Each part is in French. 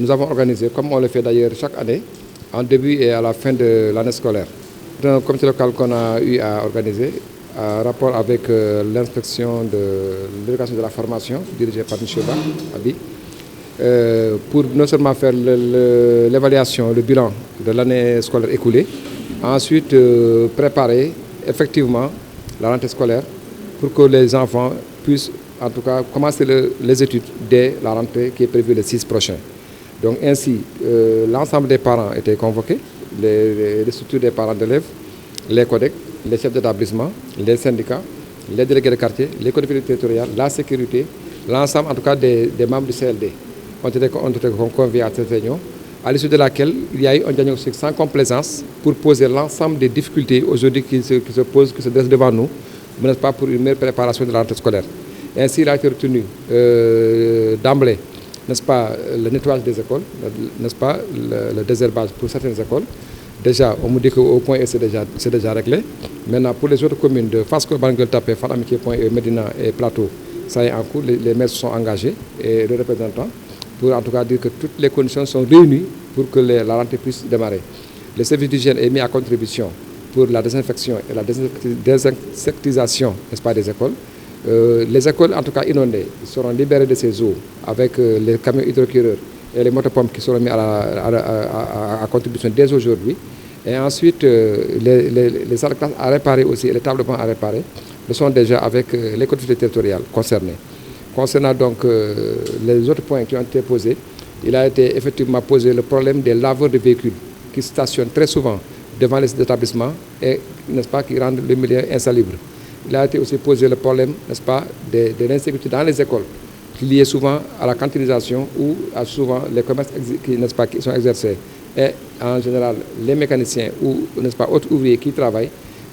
nous avons organisé, comme on le fait d'ailleurs chaque année, en début et à la fin de l'année scolaire. C'est un comité local qu'on a eu à organiser, en rapport avec l'inspection de l'éducation de la formation, dirigée par M. Abi, pour non seulement faire l'évaluation, le bilan de l'année scolaire écoulée, ensuite préparer effectivement la rentrée scolaire pour que les enfants puissent en tout cas commencer les études dès la rentrée qui est prévue le 6 prochain. Donc ainsi, l'ensemble des parents étaient convoqués, les structures des parents d'élèves, les CODEC, les chefs d'établissement, les syndicats, les délégués de quartier, les collectivités territoriales, la sécurité, l'ensemble en tout cas des membres du CLD ont été conviés à cette réunion, à l'issue de laquelle il y a eu un diagnostic sans complaisance pour poser l'ensemble des difficultés aujourd'hui qui se posent, qui se dressent devant nous, n'est-ce pas, pour une meilleure préparation de la rentrée scolaire. Ainsi, il a été retenu d'emblée, n'est-ce pas, le nettoyage des écoles, n'est-ce pas, le désherbage pour certaines écoles. Déjà, on me dit qu'au point E, c'est déjà réglé. Maintenant, pour les autres communes de Fass Colobane Gueule Tapée, Fann Amitié, Point E, Médina et Plateau, ça est en cours, les maires se sont engagés et les représentants pour en tout cas dire que toutes les conditions sont réunies pour que la rentrée puisse démarrer. Le service d'hygiène est mis à contribution pour la désinfection et la désinsectisation, n'est-ce pas, des écoles. Les écoles, en tout cas inondées, seront libérées de ces eaux avec les camions hydrocureurs et les motopompes qui seront mis à contribution dès aujourd'hui. Et ensuite, les salles de classe à réparer aussi et les tables de banc à réparer le sont déjà avec les collectivités territoriales concernées. Concernant donc les autres points qui ont été posés, il a été effectivement posé le problème des laveurs de véhicules qui stationnent très souvent devant les établissements et, n'est-ce pas, qui rendent le milieu insalubre. Il a été aussi posé le problème, n'est-ce pas, de l'insécurité dans les écoles, lié souvent à la cantinisation ou à souvent les commerces n'est-ce pas, qui sont exercés. Et en général, les mécaniciens ou, n'est-ce pas, autres ouvriers qui travaillent,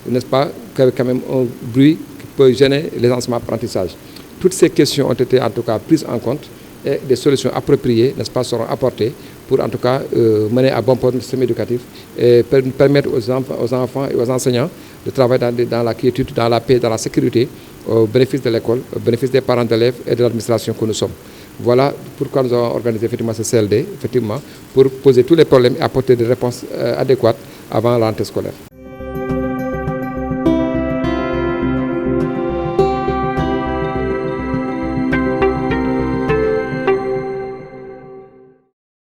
n'est-ce pas, quand même un bruit qui peut gêner les enseignements d'apprentissage. Toutes ces questions ont été en tout cas prises en compte et des solutions appropriées, n'est-ce pas, seront apportées pour en tout cas mener à bon port le système éducatif et permettre aux enfants et aux enseignants de travailler dans la quiétude, dans la paix, dans la sécurité, au bénéfice de l'école, au bénéfice des parents d'élèves et de l'administration que nous sommes. Voilà pourquoi nous avons organisé effectivement ce CLD, effectivement, pour poser tous les problèmes et apporter des réponses adéquates avant la rentrée scolaire.